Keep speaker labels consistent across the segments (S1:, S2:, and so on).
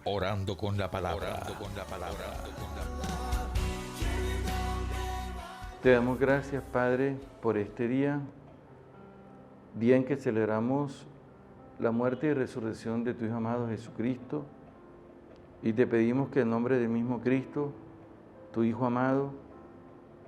S1: Orando con la palabra.
S2: Te damos gracias, Padre, por este día en que celebramos la muerte y resurrección de tu Hijo amado Jesucristo, y te pedimos que en nombre del mismo Cristo, tu Hijo amado,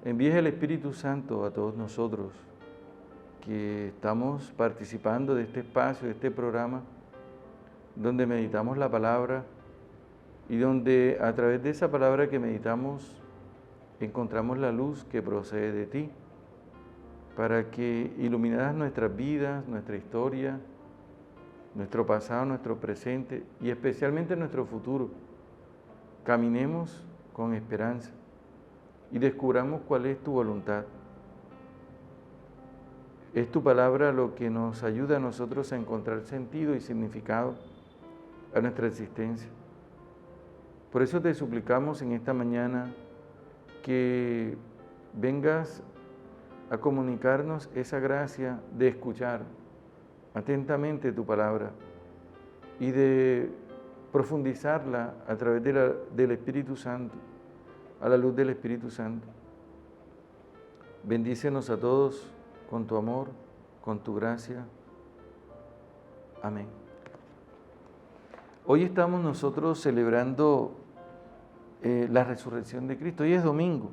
S2: envíes el Espíritu Santo a todos nosotros que estamos participando de este espacio, de este programa, donde meditamos la palabra y donde a través de esa palabra que meditamos encontramos la luz que procede de ti, para que iluminadas nuestras vidas, nuestra historia, nuestro pasado, nuestro presente y especialmente nuestro futuro, caminemos con esperanza y descubramos cuál es tu voluntad. Es tu palabra lo que nos ayuda a nosotros a encontrar sentido y significado a nuestra existencia. Por eso te suplicamos en esta mañana que vengas a comunicarnos esa gracia de escuchar atentamente tu palabra y de profundizarla a través del Espíritu Santo, a la luz del Espíritu Santo. Bendícenos a todos con tu amor, con tu gracia. Amén. Hoy estamos nosotros celebrando la resurrección de Cristo. Hoy es domingo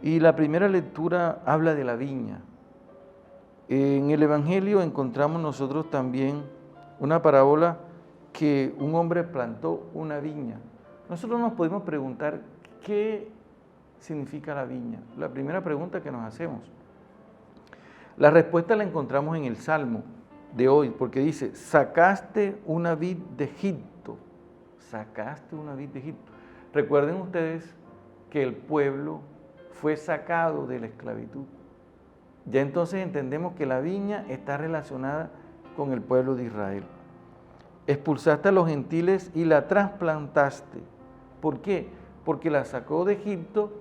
S2: y la primera lectura habla de la viña. En el Evangelio encontramos nosotros también una parábola que un hombre plantó una viña. Nosotros nos podemos preguntar qué significa la viña. La primera pregunta que nos hacemos. La respuesta la encontramos en el Salmo de hoy, porque dice: sacaste una vid de Egipto. Sacaste una vid de Egipto. Recuerden ustedes que el pueblo fue sacado de la esclavitud. Ya entonces entendemos que la viña está relacionada con el pueblo de Israel. Expulsaste a los gentiles y la trasplantaste. ¿Por qué? Porque la sacó de Egipto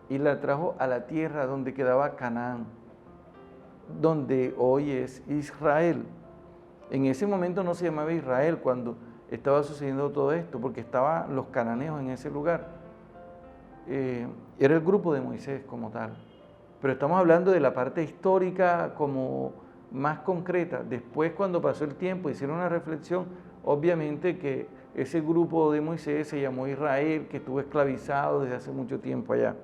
S2: y la trajo a la tierra donde quedaba Canaán, donde hoy es Israel. En ese momento no se llamaba Israel cuando estaba sucediendo todo esto, porque estaban los cananeos en ese lugar. Era el grupo de Moisés como tal. Pero estamos hablando de la parte histórica como más concreta. Después, cuando pasó el tiempo, hicieron una reflexión, obviamente que ese grupo de Moisés se llamó Israel, que estuvo esclavizado desde hace mucho tiempo allá.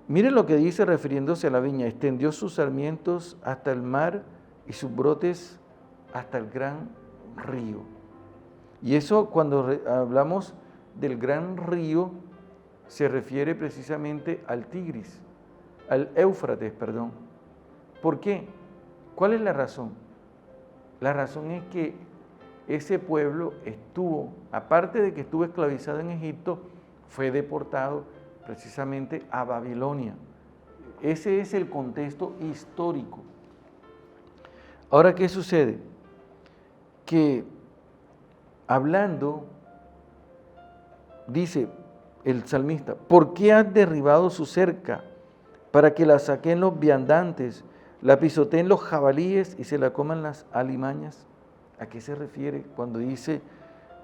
S2: Miren lo que dice refiriéndose a la viña: extendió sus sarmientos hasta el mar y sus brotes hasta el gran río. Y eso, cuando hablamos del gran río, se refiere precisamente al Tigris, al Éufrates, perdón. ¿Por qué? ¿Cuál es la razón? La razón es que ese pueblo estuvo, aparte de que estuvo esclavizado en Egipto, fue deportado precisamente a Babilonia. Ese es el contexto histórico. Ahora, ¿qué sucede? Que hablando, dice el salmista: ¿por qué has derribado su cerca para que la saquen los viandantes, la pisoteen los jabalíes y se la coman las alimañas? ¿A qué se refiere cuando dice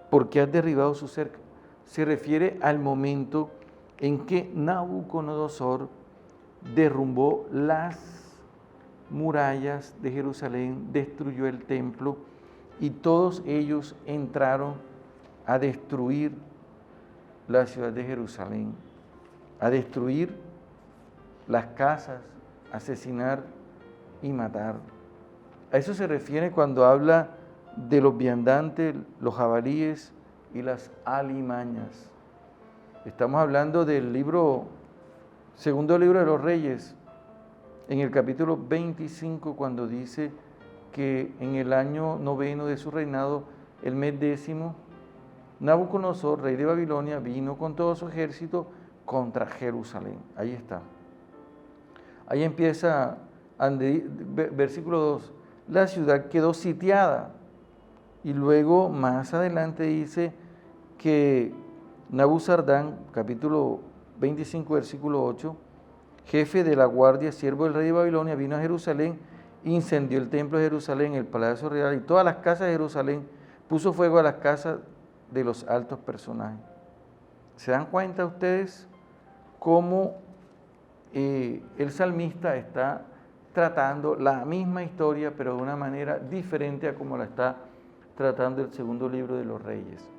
S2: ¿por qué has derribado su cerca? Se refiere al momento en que Nabucodonosor derrumbó las murallas de Jerusalén, destruyó el templo y todos ellos entraron a destruir la ciudad de Jerusalén, a destruir las casas, asesinar y matar. A eso se refiere cuando habla de los viandantes, los jabalíes y las alimañas. Estamos hablando del segundo libro de los Reyes, en el capítulo 25, cuando dice que en el año 9 de su reinado, el mes 10, Nabucodonosor, rey de Babilonia, vino con todo su ejército contra Jerusalén. Ahí está. Ahí empieza, versículo 2, la ciudad quedó sitiada. Y luego más adelante dice que Nabuzardán, capítulo 25, versículo 8, jefe de la guardia, siervo del rey de Babilonia, vino a Jerusalén, incendió el templo de Jerusalén, el palacio real y todas las casas de Jerusalén, puso fuego a las casas de los altos personajes. ¿Se dan cuenta ustedes cómo el salmista está tratando la misma historia, pero de una manera diferente a como la está tratando el segundo libro de los Reyes?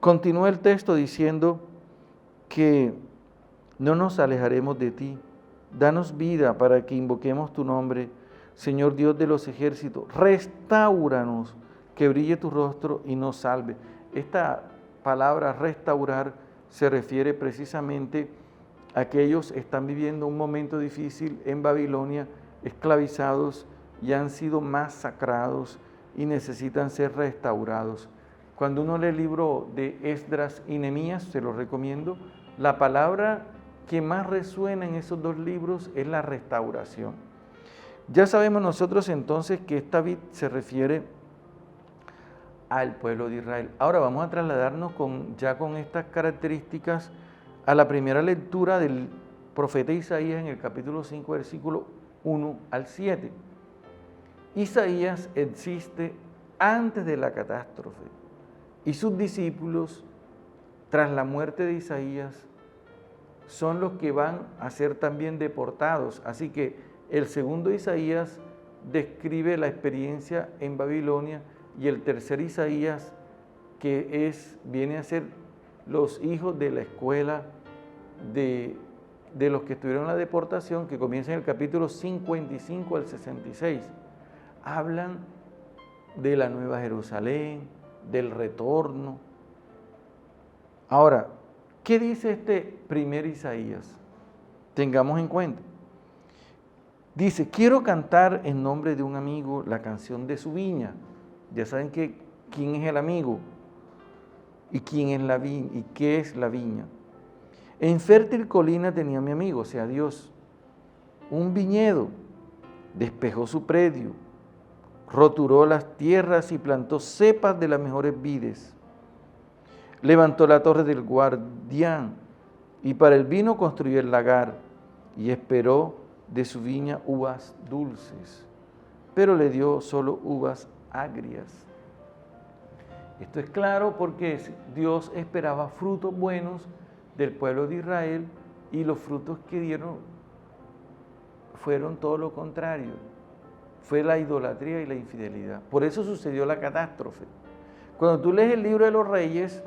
S2: Continúa el texto diciendo que no nos alejaremos de ti. Danos vida para que invoquemos tu nombre, Señor Dios de los ejércitos. Restáuranos, que brille tu rostro y nos salve. Esta palabra restaurar se refiere precisamente a que ellos están viviendo un momento difícil en Babilonia, esclavizados y han sido masacrados y necesitan ser restaurados. Cuando uno lee el libro de Esdras y Nehemías, se lo recomiendo, la palabra que más resuena en esos dos libros es la restauración. Ya sabemos nosotros entonces que esta vid se refiere al pueblo de Israel. Ahora vamos a trasladarnos ya con estas características a la primera lectura del profeta Isaías en el capítulo 5, versículo 1 al 7. Isaías existe antes de la catástrofe y sus discípulos, tras la muerte de Isaías, son los que van a ser también deportados. Así que el segundo Isaías describe la experiencia en Babilonia y el tercer Isaías, que viene a ser los hijos de la escuela de los que estuvieron en la deportación, que comienza en el capítulo 55 al 66. Hablan de la Nueva Jerusalén, del retorno. Ahora, ¿qué dice este primer Isaías? Tengamos en cuenta. Dice, quiero cantar en nombre de un amigo la canción de su viña. Ya saben quién es el amigo y quién es la viña y qué es la viña. En fértil colina tenía mi amigo, o sea, Dios, un viñedo, despejó su predio, roturó las tierras y plantó cepas de las mejores vides. Levantó la torre del guardián y para el vino construyó el lagar y esperó de su viña uvas dulces, pero le dio solo uvas agrias. Esto es claro porque Dios esperaba frutos buenos del pueblo de Israel y los frutos que dieron fueron todo lo contrario. Fue la idolatría y la infidelidad. Por eso sucedió la catástrofe. Cuando tú lees el libro de los Reyes,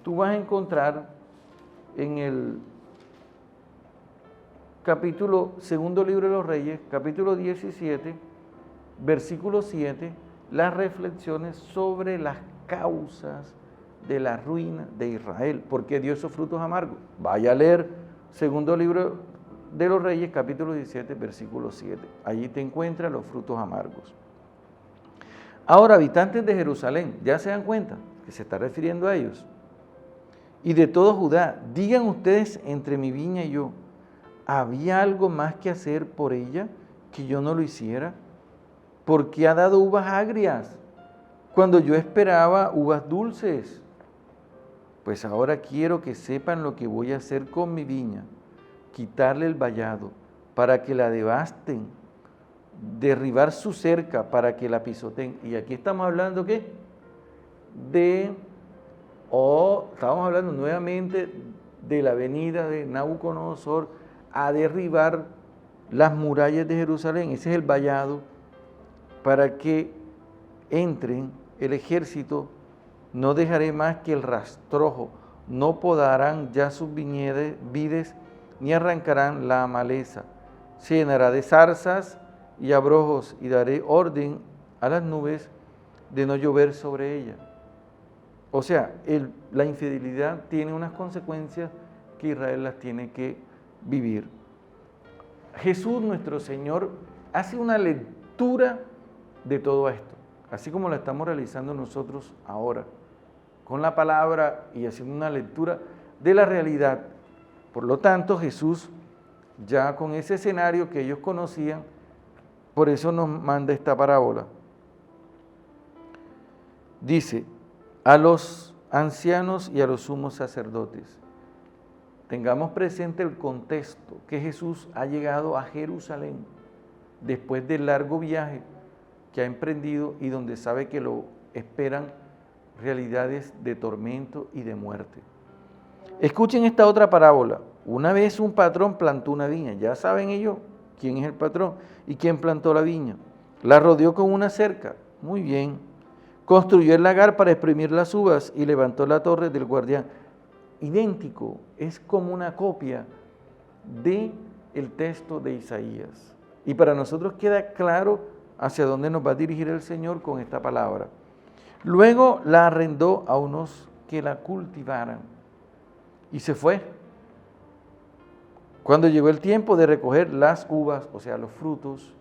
S2: tú vas a encontrar en el segundo libro de los Reyes, capítulo 17, versículo 7, las reflexiones sobre las causas de la ruina de Israel. ¿Por qué dio esos frutos amargos? Vaya a leer segundo libro de los Reyes, capítulo 17, versículo 7. Allí te encuentras los frutos amargos. Ahora, habitantes de Jerusalén, ¿ya se dan cuenta que se está refiriendo a ellos? Y de todo Judá, digan ustedes entre mi viña y yo, ¿había algo más que hacer por ella que yo no lo hiciera? ¿Por qué ha dado uvas agrias cuando yo esperaba uvas dulces? Pues ahora quiero que sepan lo que voy a hacer con mi viña, quitarle el vallado para que la devasten, derribar su cerca para que la pisoteen. Y aquí estamos hablando, ¿qué? Estamos hablando nuevamente de la venida de Nabucodonosor a derribar las murallas de Jerusalén. Ese es el vallado para que entren el ejército. No dejaré más que el rastrojo, no podarán ya sus vides, ni arrancarán la maleza. Se llenará de zarzas y abrojos, y daré orden a las nubes de no llover sobre ella. O sea, la infidelidad tiene unas consecuencias que Israel las tiene que vivir. Jesús, nuestro Señor, hace una lectura de todo esto, así como la estamos realizando nosotros ahora, con la palabra y haciendo una lectura de la realidad. Por lo tanto, Jesús, ya con ese escenario que ellos conocían, por eso nos manda esta parábola. Dice, a los ancianos y a los sumos sacerdotes, tengamos presente el contexto, que Jesús ha llegado a Jerusalén después del largo viaje que ha emprendido y donde sabe que lo esperan realidades de tormento y de muerte. Escuchen esta otra parábola. Una vez un patrón plantó una viña. Ya saben ellos quién es el patrón y quién plantó la viña. La rodeó con una cerca. Muy bien. Construyó el lagar para exprimir las uvas y levantó la torre del guardián. Idéntico, es como una copia del texto de Isaías. Y para nosotros queda claro hacia dónde nos va a dirigir el Señor con esta palabra. Luego la arrendó a unos que la cultivaran y se fue. Cuando llegó el tiempo de recoger las uvas, o sea, los frutos,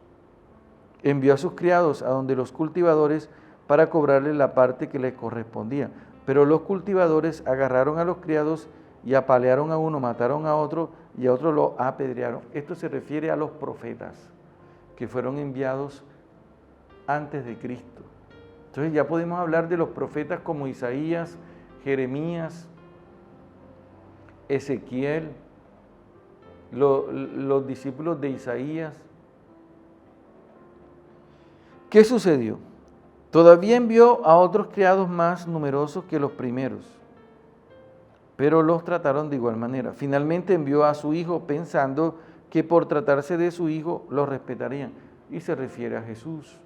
S2: envió a sus criados a donde los cultivadores para cobrarles la parte que les correspondía. Pero los cultivadores agarraron a los criados y apalearon a uno, mataron a otro y a otro lo apedrearon. Esto se refiere a los profetas que fueron enviados antes de Cristo. Entonces ya podemos hablar de los profetas como Isaías, Jeremías, Ezequiel, los discípulos de Isaías. ¿Qué sucedió? Todavía envió a otros criados más numerosos que los primeros, pero los trataron de igual manera. Finalmente envió a su hijo pensando que por tratarse de su hijo los respetarían. Y se refiere a Jesús.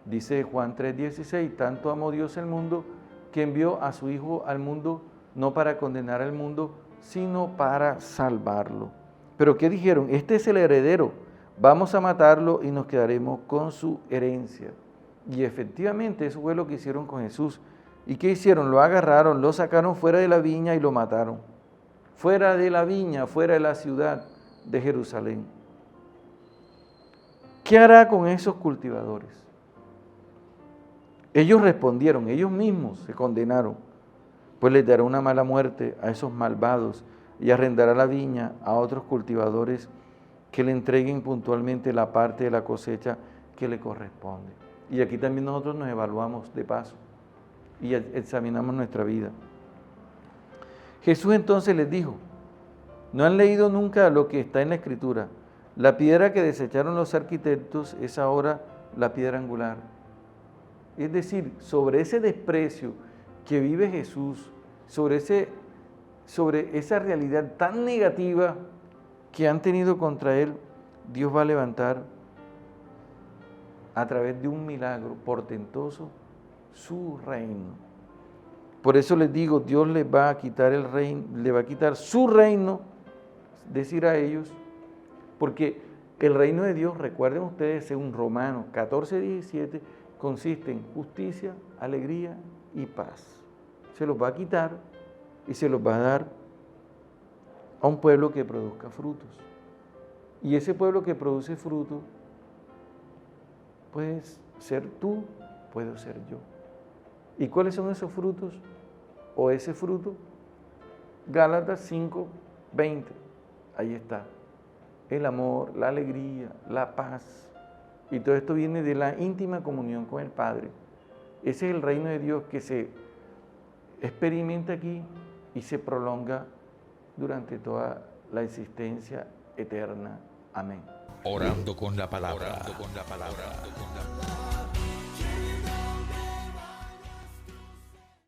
S2: Dice Juan 3:16, tanto amó Dios el mundo que envió a su hijo al mundo no para condenar al mundo, sino para salvarlo. Pero ¿qué dijeron? Este es el heredero, vamos a matarlo y nos quedaremos con su herencia. Y efectivamente eso fue lo que hicieron con Jesús. ¿Y qué hicieron? Lo agarraron, lo sacaron fuera de la viña y lo mataron. Fuera de la viña, fuera de la ciudad de Jerusalén. ¿Qué hará con esos cultivadores? Ellos respondieron, ellos mismos se condenaron, pues les dará una mala muerte a esos malvados y arrendará la viña a otros cultivadores que le entreguen puntualmente la parte de la cosecha que le corresponde. Y aquí también nosotros nos evaluamos de paso y examinamos nuestra vida. Jesús entonces les dijo, ¿no han leído nunca lo que está en la Escritura? La piedra que desecharon los arquitectos es ahora la piedra angular. Es decir, sobre ese desprecio que vive Jesús, sobre esa realidad tan negativa que han tenido contra Él, Dios va a levantar a través de un milagro portentoso su reino. Por eso les digo, Dios les va a quitar el reino, le va a quitar su reino, decir a ellos, porque el reino de Dios, recuerden ustedes, según Romanos 14:17, consiste en justicia, alegría y paz. Se los va a quitar y se los va a dar a un pueblo que produzca frutos. Y ese pueblo que produce frutos, puedes ser tú, puedo ser yo. ¿Y cuáles son esos frutos? O ese fruto, Gálatas 5:20, ahí está. El amor, la alegría, la paz. Y todo esto viene de la íntima comunión con el Padre. Ese es el reino de Dios que se experimenta aquí y se prolonga durante toda la existencia eterna. Amén.
S1: Orando con la palabra. Orando con la palabra.